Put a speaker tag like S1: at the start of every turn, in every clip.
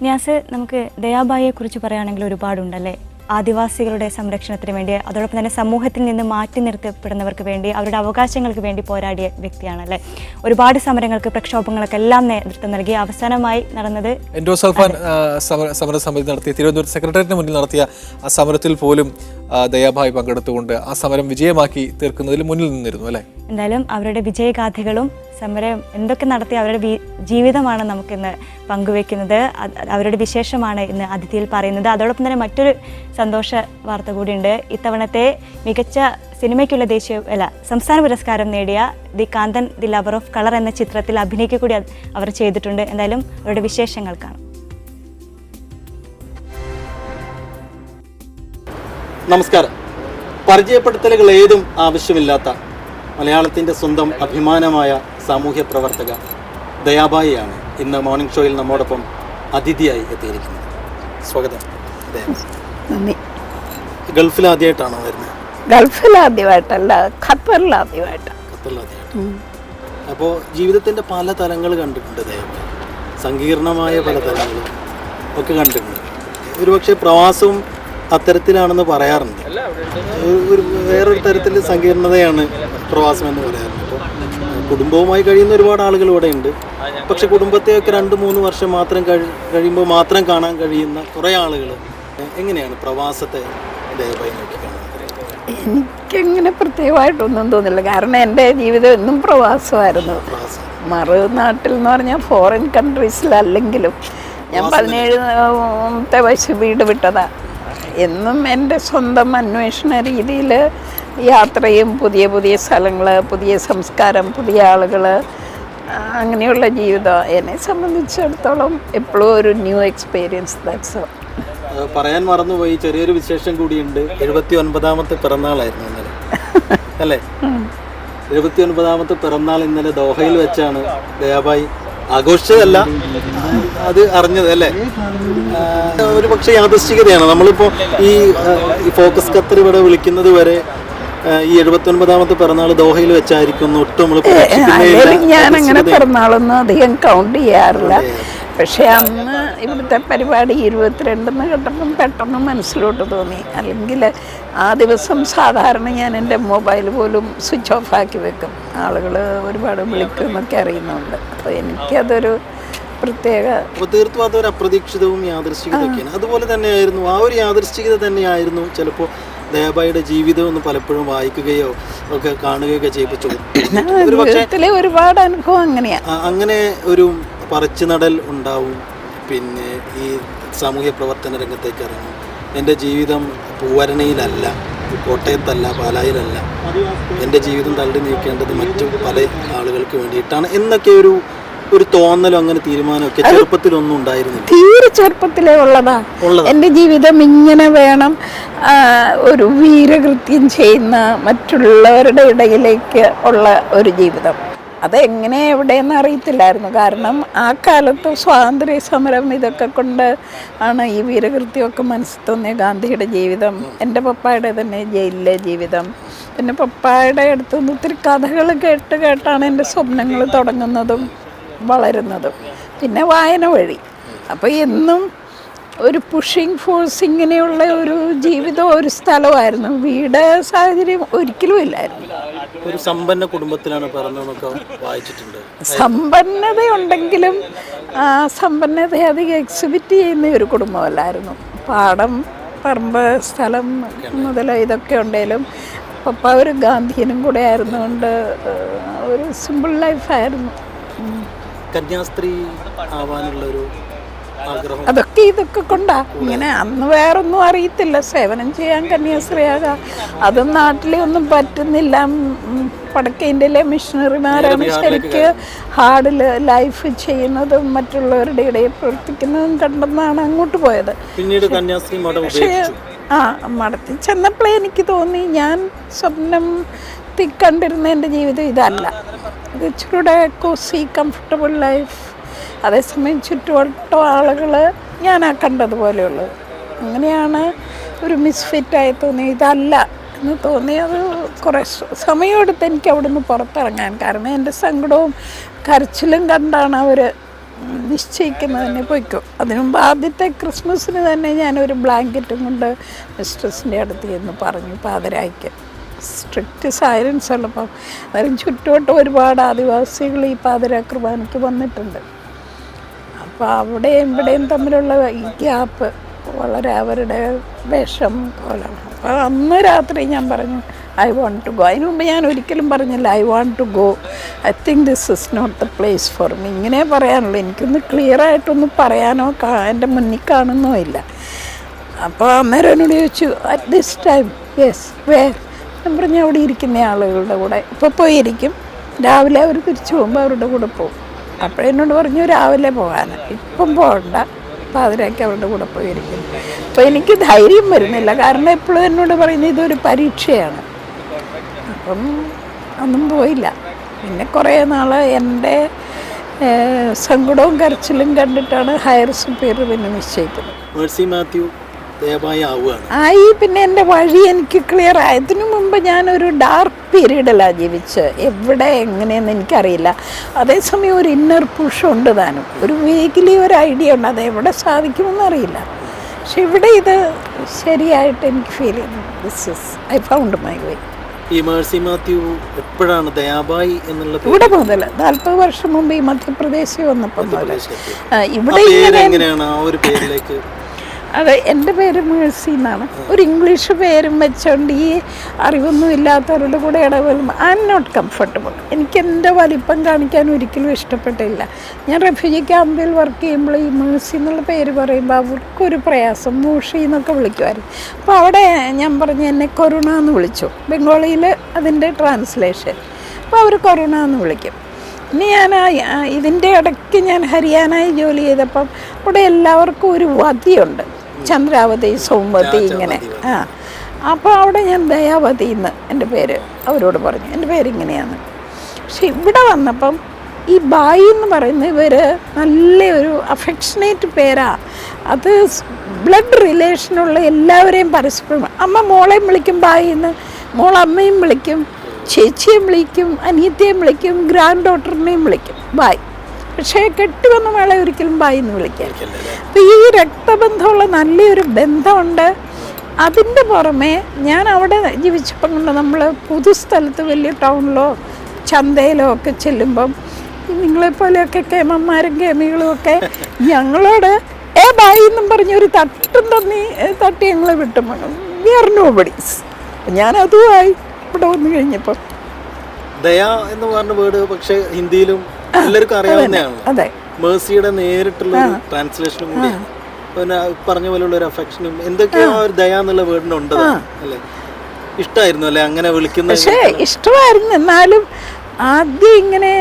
S1: നിയാസ്, നമുക്ക് ദയാബായിയെക്കുറിച്ച് പറയുകയാണെങ്കിൽ ഒരുപാടുണ്ടല്ലേ. ആദിവാസികളുടെ സംരക്ഷണത്തിന് വേണ്ടി, അതോടൊപ്പം തന്നെ സമൂഹത്തിൽ നിന്ന് മാറ്റി നിർത്തപ്പെടുന്നവർക്ക് വേണ്ടി, അവരുടെ അവകാശങ്ങൾക്ക് വേണ്ടി പോരാടിയ വ്യക്തിയാണല്ലേ. ഒരുപാട് സമരങ്ങൾക്ക്, പ്രക്ഷോഭങ്ങൾക്ക് എല്ലാം നേതൃത്വം നൽകി. അവസാനമായി നടന്നത്
S2: എൻഡോസൾഫാൻ സമരസമിതി നടത്തിയ തിരുവനന്തപുരം സെക്രട്ടേറിയറ്റിന് മുന്നിൽ നടത്തിയ ആ സമരത്തിൽ പോലും ദയാബായി പങ്കെടുത്തുകൊണ്ട് ആ സമരം വിജയമാക്കി തീർക്കുന്നതിൽ മുന്നിൽ നിന്നിരുന്നു അല്ലേ.
S1: എന്തായാലും അവരുടെ വിജയഗാഥകളും സമരം എന്തൊക്കെ നടത്തിയ അവരുടെ ജീവിതമാണ് നമുക്കിന്ന് പങ്കുവെക്കുന്നത്. അവരുടെ വിശേഷമാണ് ഇന്ന് അതിഥിയിൽ പറയുന്നത്. അതോടൊപ്പം തന്നെ മറ്റൊരു സന്തോഷ വാർത്ത കൂടിയുണ്ട്. ഇത്തവണത്തെ മികച്ച സിനിമയ്ക്കുള്ള സംസ്ഥാന പുരസ്കാരം നേടിയ the Kanthan the lover of colour എന്ന ചിത്രത്തിൽ അഭിനയിക്കുക കൂടി അവർ ചെയ്തിട്ടുണ്ട്. എന്തായാലും അവരുടെ വിശേഷങ്ങൾ കാണാം.
S3: നമസ്കാരം. പരിചയപ്പെടുത്തലുകൾ ഏതും ആവശ്യമില്ലാത്ത മലയാളത്തിൻ്റെ സ്വന്തം അഭിമാനമായ സാമൂഹ്യ പ്രവർത്തക ദയാബായിയാണ് ഇന്ന് മോർണിംഗ് ഷോയിൽ നമ്മോടൊപ്പം അതിഥിയായി എത്തിയിരിക്കുന്നത്. സ്വാഗതം.
S4: നന്ദി.
S3: ഗൾഫിൽ ആദ്യമായിട്ടാണോ വരുന്നത്?
S4: ഗൾഫിൽ ആദ്യമായിട്ടല്ല, ഖത്തറിൽ ആദ്യമായിട്ടാണ്.
S3: അപ്പോൾ ജീവിതത്തിൻ്റെ പല തലങ്ങൾ കണ്ടിട്ടുണ്ട് ദയാബായി. സങ്കീർണമായ പല തലങ്ങളും ഒക്കെ കണ്ടിട്ടുണ്ട്. ഒരുപക്ഷെ പ്രവാസവും അത്തരത്തിലാണെന്ന് പറയാറുണ്ട്. വേറൊരു തരത്തിൽ സങ്കീർണതയാണ് പ്രവാസം എന്ന് പറയാറുണ്ട്. അപ്പോൾ കുടുംബവുമായി കഴിയുന്ന ഒരുപാട് ആളുകൾ ഇവിടെ ഉണ്ട്. പക്ഷെ കുടുംബത്തെയൊക്കെ 2-3 വർഷം മാത്രം കഴിയുമ്പോൾ മാത്രം കാണാൻ കഴിയുന്ന കുറേ ആളുകൾ. എങ്ങനെയാണ് പ്രവാസത്തെ ദയവായി നോക്കിക്കാണുന്നത്?
S4: എനിക്കങ്ങനെ പ്രത്യേകമായിട്ടൊന്നും തോന്നില്ല. കാരണം എൻ്റെ ജീവിതം എന്നും പ്രവാസമായിരുന്നു. മറുനാട്ടിൽ എന്ന് പറഞ്ഞാൽ ഫോറിൻ കൺട്രീസിലല്ലെങ്കിലും ഞാൻ 17 വയസ്സ് വീട് വിട്ടതാണ്. എന്നും എൻ്റെ സ്വന്തം അന്വേഷണ രീതിയിൽ യാത്രയും പുതിയ പുതിയ സ്ഥലങ്ങൾ, പുതിയ സംസ്കാരം, പുതിയ ആളുകൾ, അങ്ങനെയുള്ള ജീവിതം എന്നെ സംബന്ധിച്ചിടത്തോളം എപ്പോഴും ഒരു ന്യൂ എക്സ്പീരിയൻസ്. That's all.
S3: പറയാൻ മറന്നുപോയി, ചെറിയൊരു വിശേഷം കൂടിയുണ്ട്. 79ാമത്തെ പിറന്നാളായിരുന്നു ഇന്നലെ അല്ലേ? 79ാമത്തെ പിറന്നാൾ ഇന്നലെ ദോഹയിൽ വെച്ചാണ് ദയാബായി ആഘോഷിച്ചതല്ല, അത് അറിഞ്ഞത് അല്ലേ? ഒരു പക്ഷേ യാദൃശ്ചികതയാണ്. നമ്മളിപ്പോൾ ഈ ഫോക്കസ് ഖത്തർ ഇവിടെ വിളിക്കുന്നത് വരെ ഈ 79ാമത്തെ പിറന്നാൾ ദോഹയിൽ വെച്ചായിരിക്കും ഒട്ടും
S4: ഞാനങ്ങനെ പിറന്നാളൊന്നും അധികം കൗണ്ട് ചെയ്യാറില്ല. പക്ഷെ അന്ന് ഇവിടുത്തെ പരിപാടി 22 കേട്ടപ്പം പെട്ടെന്ന് മനസ്സിലോട്ട് തോന്നി. അല്ലെങ്കിൽ ആ ദിവസം സാധാരണ ഞാൻ എൻ്റെ മൊബൈൽ പോലും സ്വിച്ച് ഓഫ് ആക്കി വെക്കും. ആളുകൾ ഒരുപാട് വിളിക്കുമെന്നൊക്കെ അറിയുന്നുണ്ട്. അപ്പോൾ എനിക്കതൊരു പ്രത്യേക,
S3: തീർത്തും അതൊരു അപ്രതീക്ഷിതവും യാദൃശ്ചികതയൊക്കെയാണ്. അതുപോലെ തന്നെയായിരുന്നു, ആ ഒരു യാദൃശ്ചികത തന്നെയായിരുന്നു ചിലപ്പോൾ ദയാബായിയുടെ ജീവിതം ഒന്ന് പലപ്പോഴും വായിക്കുകയോ ഒക്കെ കാണുകയൊക്കെ ചെയ്യിപ്പിച്ചു.
S4: ഒരുപാട് അനുഭവം അങ്ങനെയാണ്.
S3: അങ്ങനെ ഒരു പറിച്ചു നടൽ ഉണ്ടാവും. പിന്നെ ഈ സാമൂഹ്യ പ്രവർത്തന രംഗത്തേക്ക് ഇറങ്ങും. എൻ്റെ ജീവിതം പൂവരണയിലല്ല, കോട്ടയത്തല്ല, പാലായിലല്ല, എൻ്റെ ജീവിതം തള്ളി നീക്കേണ്ടത് മറ്റു പല ആളുകൾക്ക് വേണ്ടിയിട്ടാണ് എന്നൊക്കെ ഒരു തോന്നലും അങ്ങനെ തീരുമാനമൊക്കെ ചെറുപ്പത്തിലൊന്നും ഉണ്ടായിരുന്നില്ല.
S4: തീരെ ചെറുപ്പത്തിലേ ഉള്ളതാ. എൻ്റെ ജീവിതം ഇങ്ങനെ വേണം, ഒരു വീരകൃത്യം ചെയ്യുന്ന മറ്റുള്ളവരുടെ ഇടയിലേക്ക് ഉള്ള ഒരു ജീവിതം. അതെങ്ങനെ എവിടെയെന്ന് അറിയത്തില്ലായിരുന്നു. കാരണം ആ കാലത്ത് സ്വാതന്ത്ര്യ സമരം ഇതൊക്കെ കൊണ്ട് ആണ് ഈ വീരകൃത്യമൊക്കെ മനസ്സിൽ തോന്നിയ. ഗാന്ധിയുടെ ജീവിതം, എൻ്റെ പപ്പായുടെ തന്നെ ജയിലിലെ ജീവിതം, പിന്നെ പപ്പായുടെ അടുത്തുനിന്ന് ഒത്തിരി കഥകൾ കേട്ടാണ് എൻ്റെ സ്വപ്നങ്ങൾ തുടങ്ങുന്നതും വളരുന്നതും. പിന്നെ വായന വഴി. അപ്പോൾ എന്നും ഒരു പുഷിങ് ഫോഴ്സ്, ഇങ്ങനെയുള്ള ഒരു ജീവിതം, ഒരു സ്ഥലമായിരുന്നു. വീട് സാഹചര്യം ഒരിക്കലും ഇല്ലായിരുന്നു.
S3: ഒരു സമ്പന്ന കുടുംബത്തിലാണ് പറഞ്ഞതൊക്കെ വായിച്ചിട്ടുണ്ട്.
S4: സമ്പന്നതയുണ്ടെങ്കിലും ആ സമ്പന്നത അധികം എക്സിബിറ്റ് ചെയ്യുന്ന ഒരു കുടുംബമല്ലായിരുന്നു. പാടം, പറമ്പ്, സ്ഥലം മുതൽ ഇതൊക്കെ ഉണ്ടെങ്കിലും പപ്പ ഒരു ഗാന്ധിയനും കൂടെ ആയിരുന്നുകൊണ്ട് ഒരു സിമ്പിൾ ലൈഫായിരുന്നു.
S3: കന്യാസ്ത്രീ ആവാനുള്ളൊരു ആഗ്രഹം
S4: ഇതൊക്കെ കൊണ്ടാ. ഇങ്ങനെ അന്ന് വേറൊന്നും അറിയത്തില്ല. സേവനം ചെയ്യാൻ കന്യാസ്ത്രീയാകാം, അതും നാട്ടിലെ ഒന്നും പറ്റുന്നില്ല. വടക്കേ ഇന്ത്യയിലെ മിഷണറിമാരാണ് ശരിക്ക് ഹാർഡ് ലൈഫ് ചെയ്യുന്നതും മറ്റുള്ളവരുടെ ഇടയിൽ പ്രവർത്തിക്കുന്നതും കണ്ടെന്നാണ് അങ്ങോട്ട് പോയത്.
S3: പിന്നീട് കന്യാസ്ത്രീ
S4: പക്ഷേ മഠത്തിൽ ചെന്നപ്പോഴേ എനിക്ക് തോന്നി ഞാൻ സ്വപ്നം കണ്ടിരുന്ന എൻ്റെ ജീവിതം ഇതല്ല. ഇത് ഇച്ചിരൂടെ കോസി കംഫർട്ടബിൾ ലൈഫ്, അതേസമയം ചുറ്റുവട്ടം ആളുകൾ ഞാൻ ആ കണ്ടതുപോലെയുള്ളത്. അങ്ങനെയാണ് ഒരു മിസ്ഫിറ്റായി തോന്നി. ഇതല്ല എന്ന് തോന്നി. അത് കുറേ സമയമെടുത്ത് എനിക്ക് അവിടെ നിന്ന് പുറത്തിറങ്ങാൻ. കാരണം എൻ്റെ സങ്കടവും കരച്ചിലും കണ്ടാണ് അവർ നിശ്ചയിക്കുന്നത് തന്നെ പോയിക്കോ. അതിനു മുമ്പ് ആദ്യത്തെ ക്രിസ്മസിന് തന്നെ ഞാനൊരു ബ്ലാങ്കറ്റും കൊണ്ട് മിസ്ട്രസിൻ്റെ അടുത്ത് ചെന്ന് പറഞ്ഞു പാതിരായ്ക്ക്. സ്ട്രിക്റ്റ് സൈലൻസ് ഉള്ളപ്പം അന്നേരം ചുറ്റുവട്ടം ഒരുപാട് ആദിവാസികൾ ഈ പാതിരാ കുർബാനയ്ക്ക് വന്നിട്ടുണ്ട്. അപ്പോൾ അവിടെയും ഇവിടെയും തമ്മിലുള്ള ഈ ഗ്യാപ്പ് വളരെ അവരുടെ വിഷം പോലാണ്. അപ്പോൾ അന്ന് രാത്രി ഞാൻ പറഞ്ഞു ഐ വാണ്ട് ടു ഗോ. അതിന് മുമ്പ് ഞാൻ ഒരിക്കലും പറഞ്ഞില്ല I want to go, I think this is not the place for me. ഇങ്ങനെ പറയാനുള്ളൂ. എനിക്കൊന്ന് ക്ലിയറായിട്ടൊന്ന് പറയാനോ എൻ്റെ മുന്നിൽ കാണുന്നോ ഇല്ല. അപ്പോൾ അന്നേരം എന്നോട് ചോദിച്ചു at this time yes where. ഞാൻ പറഞ്ഞു അവിടെ ഇരിക്കുന്ന ആളുകളുടെ കൂടെ ഇപ്പോൾ പോയിരിക്കും, രാവിലെ അവർ തിരിച്ചു പോകുമ്പോൾ അവരുടെ കൂടെ പോകും. അപ്പോഴെന്നോട് പറഞ്ഞു രാവിലെ പോകാൻ, ഇപ്പം പോകണ്ട, പാതിരായ്ക്ക് അവരുടെ കൂടെ പോയിരിക്കും. അപ്പോൾ എനിക്ക് ധൈര്യം വരുന്നില്ല, കാരണം എപ്പോഴും എന്നോട് പറയുന്നത് ഇതൊരു പരീക്ഷയാണ്. അപ്പം ഒന്നും പോയില്ല. പിന്നെ കുറേ നാൾ എൻ്റെ സങ്കടവും കരച്ചിലും കണ്ടിട്ടാണ് ഹയർ സുപ്പീരിയർ പിന്നെ നിശ്ചയിക്കുന്നത്.
S3: മേഴ്സി മാത്യു ദയവായി ആവുകയാണ്
S4: ആയി. പിന്നെ എൻ്റെ വഴി എനിക്ക് ക്ലിയർ ആയതിനു മുമ്പ് ഞാനൊരു ഡാർക്ക് പീരീഡിലാണ് ജീവിച്ച്. എവിടെ എങ്ങനെയെന്ന് എനിക്കറിയില്ല. അതേസമയം ഒരു ഇന്നർ പുഷ് ഉണ്ട് താനും, ഒരു വേഗിലി ഒരു ഐഡിയ ഉണ്ട്. അത് എവിടെ സാധിക്കുമെന്ന് അറിയില്ല. പക്ഷെ ഇവിടെ ഇത് ശരിയായിട്ട് എനിക്ക് ഫീൽ ചെയ്യുന്നു. This is I found my way.
S3: ഈ മേഴ്സി മാത്യു എപ്പോഴാണ് ദയാബായി എന്നുള്ള
S4: ഇവിടെ മുതൽ 40 വർഷം മുമ്പ് ഈ മധ്യപ്രദേശിൽ വന്നപ്പോൾ മുതൽ ഇവിടെ
S3: എങ്ങനെയാണ് ആ ഒരു പേരിലേക്ക്?
S4: അതെ, എൻ്റെ പേര് മേഴ്സി എന്നാണ്. ഒരു ഇംഗ്ലീഷ് പേരും വെച്ചുകൊണ്ട് ഈ അറിവൊന്നും ഇല്ലാത്തവരുടെ കൂടെ ഇടപെടുമ്പോൾ ഐ എം നോട്ട് കംഫർട്ടബിൾ. എനിക്ക് എൻ്റെ വലിപ്പം കാണിക്കാൻ ഒരിക്കലും ഇഷ്ടപ്പെട്ടില്ല. ഞാൻ റെഫ്യൂജി ക്യാമ്പിൽ വർക്ക് ചെയ്യുമ്പോൾ ഈ മേഴ്സി എന്നുള്ള പേര് പറയുമ്പോൾ അവർക്കൊരു പ്രയാസം, മൂഷി എന്നൊക്കെ വിളിക്കുമായിരുന്നു. അപ്പോൾ അവിടെ ഞാൻ പറഞ്ഞു എന്നെ കരുണ എന്ന് വിളിച്ചു, ബംഗാളിയിൽ അതിൻ്റെ ട്രാൻസ്ലേഷൻ. അപ്പോൾ അവർ കരുണ എന്ന് വിളിക്കും. ഇനി ഞാൻ ഇതിൻ്റെ ഇടയ്ക്ക് ഞാൻ ഹരിയാനയിൽ ജോലി ചെയ്തപ്പം അവിടെ എല്ലാവർക്കും ഒരു വതിയുണ്ട്, ചന്ദ്രാവതി, സൗമതി, ഇങ്ങനെ. അപ്പോൾ അവിടെ ഞാൻ ദയാവതി എന്ന് എൻ്റെ പേര് അവരോട് പറഞ്ഞു, എൻ്റെ പേരിങ്ങനെയാണ്. പക്ഷെ ഇവിടെ വന്നപ്പം ഈ ബായി എന്ന് പറയുന്ന ഇവർ നല്ലൊരു അഫെക്ഷനേറ്റ് പേരാണ്. അത് ബ്ലഡ് റിലേഷനുള്ള എല്ലാവരെയും പരസ്പരം, അമ്മ മോളെയും വിളിക്കും ബായി എന്ന്, മോൾ അമ്മയും വിളിക്കും, ചേച്ചിയും വിളിക്കും, അനിയത്തിയും വിളിക്കും, ഗ്രാൻഡ് ഡോട്ടറിനെയും വിളിക്കും ബായ്. പക്ഷേ കെട്ടുവന്ന വേളെ ഒരിക്കലും ബായി എന്ന് വിളിക്കാം. അപ്പം ഈ രക്തബന്ധമുള്ള നല്ലൊരു ബന്ധമുണ്ട്. അതിൻ്റെ പുറമെ ഞാൻ അവിടെ ജീവിച്ചപ്പം കൊണ്ട് നമ്മൾ പൊതുസ്ഥലത്ത് വലിയ ടൗണിലോ ചന്തയിലോ ഒക്കെ ചെല്ലുമ്പം നിങ്ങളെപ്പോലെയൊക്കെ കേമന്മാരും കേമികളും ഒക്കെ ഞങ്ങളോട് ബായി എന്നും പറഞ്ഞൊരു തട്ടി ഞങ്ങളെ വിട്ടും വി ആർ നോ ബഡീസ്. ഞാനതുമായി ഇവിടെ വന്നു കഴിഞ്ഞപ്പോൾ
S3: ദയ എന്ന് പറഞ്ഞ വേർഡ് പക്ഷെ ഹിന്ദിയിലും എല്ലാവർക്കും അറിയാവുന്നതാണ്.
S4: അതെ,
S3: മേഴ്സിയുടെ നേരിട്ടുള്ള ട്രാൻസ്ലേഷനും കൂടിയാണ്. പിന്നെ പറഞ്ഞ പോലെയുള്ള ഒരു അഫെക്ഷനും എന്തൊക്കെയോ ഒരു ദയ എന്നുള്ള വേർഡിനുണ്ട് അല്ലേ? ഇഷ്ടമായിരുന്നു അല്ലേ അങ്ങനെ വിളിക്കുന്നത്?
S4: പക്ഷേ ഇഷ്ടമായിരുന്നു. എന്നാലും ആദ്യം ഇങ്ങനെ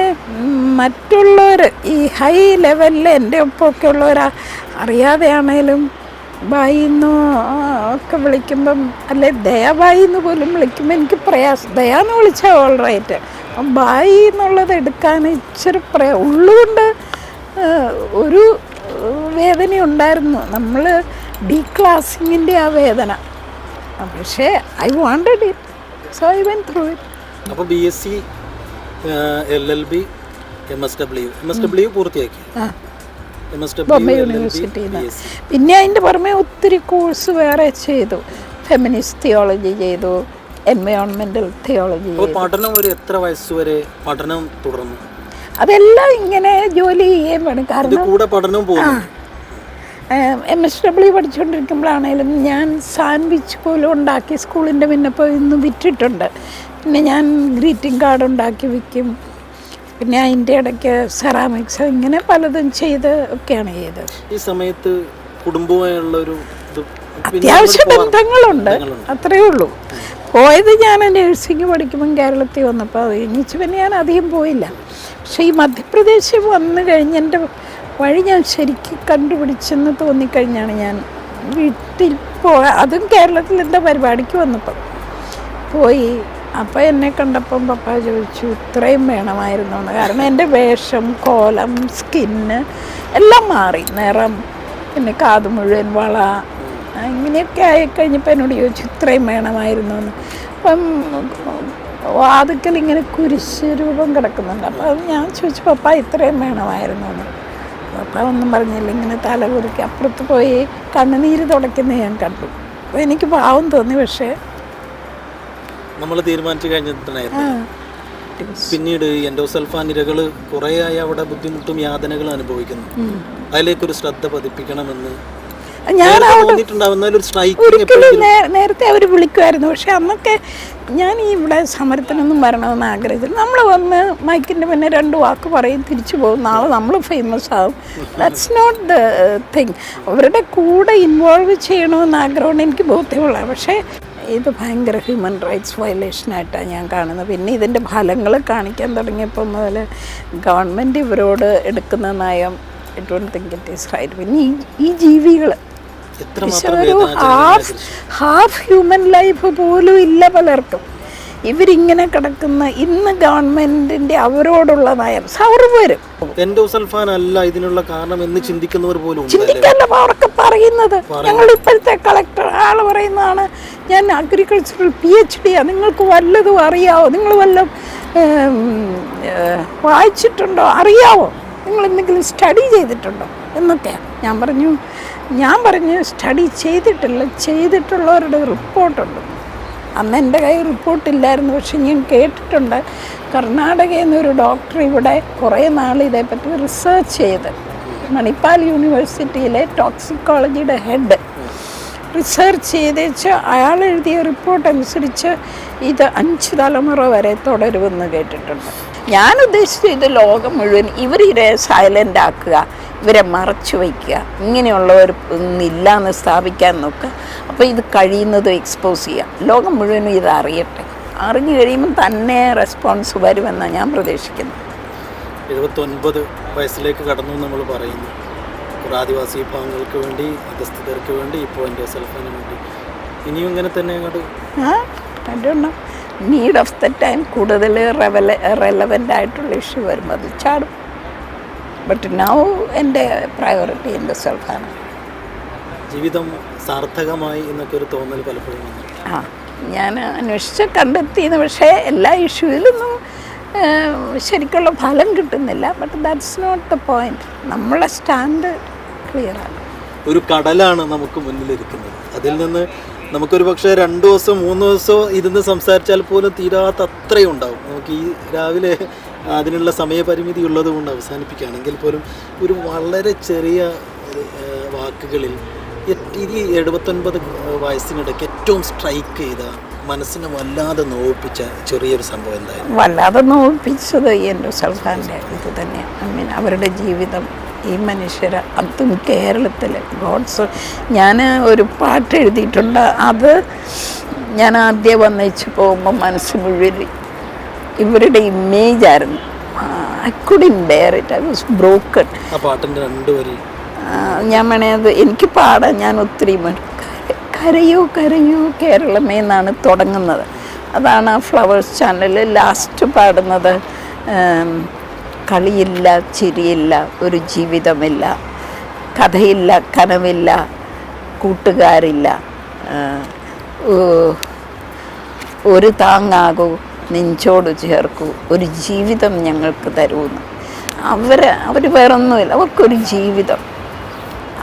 S4: മറ്റുള്ളവർ ഈ ഹൈ ലെവലിൽ എൻ്റെ ഒപ്പമൊക്കെ ഉള്ളവരാ അറിയാതെയാണേലും ബായിന്നോ ഒക്കെ വിളിക്കുമ്പം, അല്ലെ ദയാബായി എന്ന് പോലും വിളിക്കുമ്പോൾ എനിക്ക് പ്രയാസം. ദയാന്ന് വിളിച്ചാൽ ഓൾ റൈറ്റ്, ബായി എന്നുള്ളത് എടുക്കാൻ ഇച്ചിരി ഉള്ളുകൊണ്ട് ഒരു വേദന ഉണ്ടായിരുന്നു. നമ്മൾ ഡീക്ലാസിങ്ങിൻ്റെ ആ വേദന. പക്ഷേ I wanted it, so I went through it.
S3: അപ്പോൾ BSc LLB MSW പൂർത്തിയാക്കി
S4: ബോംബെ യൂണിവേഴ്സിറ്റിയിൽ നിന്ന്. പിന്നെ അതിൻ്റെ പുറമെ ഒത്തിരി കോഴ്സ് വേറെ ചെയ്തു. ഫെമിനിസ്റ്റ് തിയോളജി ചെയ്തു, എൻവയോൺമെൻറ്റൽ തിയോളജി ചെയ്തു.
S3: പഠനം ഒരു എത്ര വയസ്സ് വരെ പഠനം തുടർന്നു?
S4: അതെല്ലാം ഇങ്ങനെ ജോലി ചെയ്യാൻ വേണം. കാരണം
S3: കൂടെ പഠനവും പോകുന്നു.
S4: MSW പഠിച്ചുകൊണ്ടിരിക്കുമ്പോഴാണേലും ഞാൻ സാൻഡ്വിച്ച് പോലും ഉണ്ടാക്കി സ്കൂളിൻ്റെ മുന്നേ പോയി ഇന്ന് വിറ്റിട്ടുണ്ട്. പിന്നെ ഞാൻ ഗ്രീറ്റിംഗ് കാർഡ് ഉണ്ടാക്കി വിൽക്കും. പിന്നെ അതിൻ്റെ ഇടയ്ക്ക് സെറാമിക്സ്, ഇങ്ങനെ പലതും ചെയ്ത് ഒക്കെയാണ് ചെയ്തത്.
S3: ഈ സമയത്ത് കുടുംബമായുള്ളൊരു
S4: അത്യാവശ്യ ബന്ധങ്ങളുണ്ട്, അത്രയേ ഉള്ളൂ. പോയത് ഞാൻ നേഴ്സിംഗ് പഠിക്കുമ്പം കേരളത്തിൽ വന്നപ്പോൾ അത് കഴിഞ്ഞിച്ച് പിന്നെ ഞാൻ അധികം പോയില്ല. പക്ഷേ ഈ മധ്യപ്രദേശിൽ വന്നു കഴിഞ്ഞ് എൻ്റെ വഴി ഞാൻ ശരിക്കും കണ്ടുപിടിച്ചെന്ന് തോന്നിക്കഴിഞ്ഞാണ് ഞാൻ വീട്ടിൽ അതും കേരളത്തിൽ എന്താ പരിപാടിക്ക് വന്നപ്പോൾ പോയി. അപ്പോൾ എന്നെ കണ്ടപ്പം പപ്പ ചോദിച്ചു ഇത്രയും വേണമായിരുന്നു എന്ന്. കാരണം എൻ്റെ വേഷം, കോലം, സ്കിന്ന് എല്ലാം മാറി, നിറം, പിന്നെ കാത് മുഴുവൻ വള, ഇങ്ങനെയൊക്കെ ആയിക്കഴിഞ്ഞപ്പോൾ എന്നോട് ചോദിച്ചു ഇത്രയും വേണമായിരുന്നു എന്ന്. അപ്പം വാതുക്കൽ ഇങ്ങനെ കുരിശ് രൂപം കിടക്കുന്നുണ്ട്. അപ്പോൾ അത് ഞാൻ ചോദിച്ചു പപ്പ ഇത്രയും വേണമായിരുന്നു എന്ന്. ഭർത്താവൊന്നും പറഞ്ഞില്ല. ഇങ്ങനെ തല കുറുക്കി അപ്പുറത്ത് പോയി കണ്ണുനീര് തുടയ്ക്കുന്നത് ഞാൻ കണ്ടു. അപ്പോൾ എനിക്ക് പാവം തോന്നി. പക്ഷേ
S3: നമ്മൾ തീരുമാനിച്ചു കഴിഞ്ഞിട്ടുണ്ടായിരുന്നു. പിന്നീട് എൻഡോസൾഫാൻ ഇരകൾ കുറേയായി അവിടെ ബുദ്ധിമുട്ടും യാതനകളും അനുഭവിക്കുന്നു. അതിലേക്കൊരു ശ്രദ്ധ പതിപ്പിക്കണമെന്ന്
S4: ഞാൻ
S3: ഒരിക്കലും
S4: നേരത്തെ അവർ വിളിക്കുമായിരുന്നു. പക്ഷെ അന്നൊക്കെ ഞാൻ ഈ ഇവിടെ സമരത്തിനൊന്നും വരണമെന്ന് ആഗ്രഹിച്ചില്ല. നമ്മൾ വന്ന് മൈക്കിൻ്റെ പിന്നെ 2 വാക്ക് പറയും, തിരിച്ചു പോകും. നാളെ നമ്മൾ ഫേമസ് ആവും. That's not the thing. അവരുടെ കൂടെ ഇൻവോൾവ് ചെയ്യണമെന്ന് ആഗ്രഹമുണ്ട്, എനിക്ക് ബോധ്യമുള്ള. പക്ഷേ ഇത് ഭയങ്കര ഹ്യൂമൻ റൈറ്റ്സ് വയലേഷനായിട്ടാണ് ഞാൻ കാണുന്നത്. പിന്നെ ഇതിൻ്റെ ഫലങ്ങൾ കാണിക്കാൻ തുടങ്ങിയപ്പോൾ മുതൽ ഗവൺമെൻറ് ഇവരോട് എടുക്കുന്ന നയം I don't think it is right. പിന്നെ ഈ ജീവികൾ ഒരു ഹാഫ് ഹ്യൂമൻ ലൈഫ് പോലും ഇല്ല പലർക്കും. ഇവരിങ്ങനെ കിടക്കുന്ന ഇന്ന് ഗവൺമെന്റിന്റെ അവരോടുള്ള നയം വരും.
S3: എൻഡോസൾഫാൻ അല്ല ഇതിനുള്ള കാരണം എന്ന് ചിന്തിക്കുന്നവർ പോലും
S4: ചിന്തിക്കല്ല അവർക്ക് പറയുന്നത്. ഞങ്ങൾ ഇപ്പോഴത്തെ കളക്ടർ ആള് പറയുന്നതാണ്, ഞാൻ അഗ്രികൾച്ചറൽ PhD നിങ്ങൾക്ക് വല്ലതും അറിയാവോ, നിങ്ങൾ വല്ലതും വായിച്ചിട്ടുണ്ടോ, അറിയാവോ, നിങ്ങൾ എന്തെങ്കിലും സ്റ്റഡി ചെയ്തിട്ടുണ്ടോ എന്നൊക്കെയാണ്. ഞാൻ പറഞ്ഞു സ്റ്റഡി ചെയ്തിട്ടില്ല, ചെയ്തിട്ടുള്ളവരുടെ റിപ്പോർട്ടുണ്ട്. അന്ന് എൻ്റെ കയ്യിൽ റിപ്പോർട്ടില്ലായിരുന്നു. പക്ഷെ ഞാൻ കേട്ടിട്ടുണ്ട് കർണാടകയിൽ നിന്നൊരു ഡോക്ടർ ഇവിടെ കുറേ നാൾ ഇതേപ്പറ്റി റിസർച്ച് ചെയ്ത് മണിപ്പാൽ യൂണിവേഴ്സിറ്റിയിലെ ടോക്സിക്കോളജിയുടെ ഹെഡ് റിസർച്ച് ചെയ്തേച്ച് അയാൾ എഴുതിയ റിപ്പോർട്ട് അനുസരിച്ച് ഇത് 5 തലമുറ വരെ തുടരുമെന്ന് കേട്ടിട്ടുണ്ട്. ഞാൻ ഉദ്ദേശിച്ചത് ഇത് ലോകം മുഴുവൻ ഇവരെ സൈലൻ്റ് ആക്കുക, ഇവരെ മറച്ചു വയ്ക്കുക, ഇങ്ങനെയുള്ളവർ ഇല്ലാന്ന് സ്ഥാപിക്കാൻ നോക്കുക. അപ്പോൾ ഇത് കഴിയുന്നത് എക്സ്പോസ് ചെയ്യുക, ലോകം മുഴുവനും ഇത് അറിയട്ടെ. അറിഞ്ഞു കഴിയുമ്പോൾ തന്നെ റെസ്പോൺസ് വരുമെന്നാണ് ഞാൻ പ്രതീക്ഷിക്കുന്നത്.
S3: 79 വയസ്സിലേക്ക് കടന്നു നമ്മൾ പറയുന്നു. ഒരു ആദിവാസി വിഭാഗങ്ങൾക്ക് വേണ്ടി, അധസ്ഥിതർക്ക് വേണ്ടി, ഇപ്പോൾ എൻഡോസൾഫാന് വേണ്ടി ഇനിയും ഇങ്ങനെ തന്നെ അങ്ങോട്ട്
S4: നീഡ് ഓഫ് ദ ടൈം കൂടുതൽ റെലവൻ്റ് ആയിട്ടുള്ള ഇഷ്യൂ വരുമ്പോൾ അത് ചാടും. ബട്ട് നൗ എൻ്റെ പ്രയോറിറ്റി എൻഡോസൾഫാണ്.
S3: ജീവിതം സാർത്ഥകമായി എന്നൊക്കെ ഒരു തോന്നൽ പലപ്പോഴും
S4: ഞാൻ അന്വേഷിച്ച് കണ്ടെത്തിയെന്ന്. പക്ഷേ എല്ലാ ഇഷ്യൂവിലൊന്നും ശരിക്കുള്ള ഫലം കിട്ടുന്നില്ല. But that's not the point. നമ്മളെ സ്റ്റാൻഡ് ക്ലിയറാണ്.
S3: ഒരു കടലാണ് നമുക്ക് മുന്നിലിരിക്കുന്നത്. അതിൽ നിന്ന് നമുക്കൊരു പക്ഷേ 2 ദിവസം 3 ദിവസം ഇരുന്ന് സംസാരിച്ചാൽ പോലും തീരാത്ത അത്രയും ഉണ്ടാവും. നമുക്ക് ഈ രാവിലെ അതിനുള്ള സമയപരിമിതി ഉള്ളത് കൊണ്ട് അവസാനിപ്പിക്കുകയാണെങ്കിൽ പോലും ഒരു വളരെ ചെറിയ വാക്കുകളിൽ ഈ 79 വയസ്സിനിടയ്ക്ക് ഏറ്റവും സ്ട്രൈക്ക് ചെയ്ത, മനസ്സിനെ വല്ലാതെ നോവിപ്പിച്ച ചെറിയൊരു സംഭവം എന്തായാലും
S4: വല്ലാതെ നോവിപ്പിച്ചത് എൻഡോസൾഫാൻ്റെ ഇത് തന്നെയാണ്. അവരുടെ ജീവിതം, ഈ മനുഷ്യർ, അതും കേരളത്തിൽ ഗോഡ്സ്. ഞാൻ ഒരു പാട്ട് എഴുതിയിട്ടുണ്ട്. അത് ഞാൻ ആദ്യം വന്നേച്ച് പോകുമ്പോൾ മനസ്സ് മുഴുവൻ ഇവരുടെ ഇമേജായിരുന്നു. I couldn't bear it. I was broken.
S3: ആ പാട്ടിൻ്റെ 2 വരി
S4: ഞാൻ വേണത് എനിക്ക് പാടാൻ ഞാൻ ഒത്തിരി കരയൂ കരയൂ കേരളമേ എന്നാണ് തുടങ്ങുന്നത്. അതാണ് ആ ഫ്ലവേഴ്സ് ചാനലിൽ ലാസ്റ്റ് പാടുന്നത്. കളിയില്ല, ചിരിയില്ല, ഒരു ജീവിതമില്ല, കഥയില്ല, കനവില്ല, കൂട്ടുകാരില്ല, ഒരു താങ്ങാകൂ, നെഞ്ചോട് ചേർക്കൂ, ഒരു ജീവിതം ഞങ്ങൾക്ക് തരുമെന്ന്. അവർ വേറൊന്നുമില്ല, അവർക്കൊരു ജീവിതം.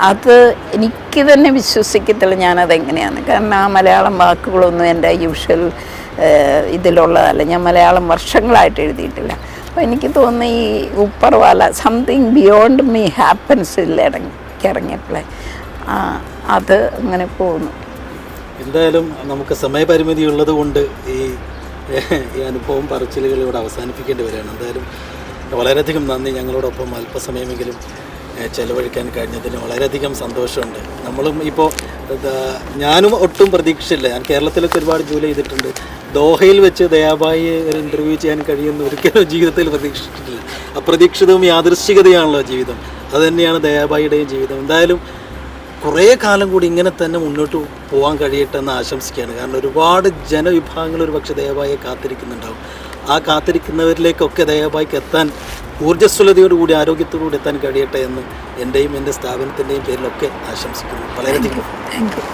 S4: അത് എനിക്ക് തന്നെ വിശ്വസിക്കത്തില്ല ഞാനതെങ്ങനെയാണ്. കാരണം ആ മലയാളം വാക്കുകളൊന്നും എൻ്റെ യൂഷ്വൽ ഇതിലുള്ളതല്ല. ഞാൻ മലയാളം വർഷങ്ങളായിട്ട് എഴുതിയിട്ടില്ല. അപ്പോൾ എനിക്ക് തോന്നുന്നു ഈ ഉപ്പർവാല സംതിങ് ബിയോണ്ട് മീ ഹാപ്പൻസിൽ ഇറങ്ങിയപ്പോഴേ അത് അങ്ങനെ പോകുന്നു.
S3: എന്തായാലും നമുക്ക് സമയപരിമിതി ഉള്ളത് കൊണ്ട് ഈ അനുഭവം പറച്ചിലുകൾ ഇവിടെ അവസാനിപ്പിക്കേണ്ടി വരികയാണ്. എന്തായാലും വളരെയധികം നന്ദി. ഞങ്ങളോടൊപ്പം അല്പസമയമെങ്കിലും ചെലവഴിക്കാൻ കഴിഞ്ഞതിന് വളരെയധികം സന്തോഷമുണ്ട്. നമ്മളും ഇപ്പോൾ ഞാനും ഒട്ടും പ്രതീക്ഷിച്ചില്ല. ഞാൻ കേരളത്തിലൊക്കെ ഒരുപാട് ജോലി ചെയ്തിട്ടുണ്ട്. ദോഹയിൽ വെച്ച് ദയാബായിയെ ഒരു ഇൻ്റർവ്യൂ ചെയ്യാൻ കഴിയുന്ന ഒരിക്കലും ജീവിതത്തിൽ പ്രതീക്ഷിച്ചിട്ടില്ല. അപ്രതീക്ഷിതവും യാദൃശ്ചികതയാണല്ലോ ജീവിതം. അതുതന്നെയാണ് ദയാബായിയുടെയും ജീവിതം. എന്തായാലും കുറേ കാലം കൂടി ഇങ്ങനെ തന്നെ മുന്നോട്ട് പോകാൻ കഴിയട്ടെ എന്ന് ആശംസിക്കുകയാണ്. കാരണം ഒരുപാട് ജനവിഭാഗങ്ങൾ ഒരു പക്ഷേ ദയാബായിയെ കാത്തിരിക്കുന്നുണ്ടാവും. ആ കാത്തിരിക്കുന്നവരിലേക്കൊക്കെ ദയാബായിക്ക് എത്താൻ ഊർജ്ജസ്വലതയോടുകൂടി, ആരോഗ്യത്തോടുകൂടി എത്താൻ കഴിയട്ടെ എന്ന് എൻ്റെയും എൻ്റെ സ്ഥാപനത്തിൻ്റെയും പേരിലൊക്കെ ആശംസിക്കുന്നു. വളരെയധികം
S4: താങ്ക് യു.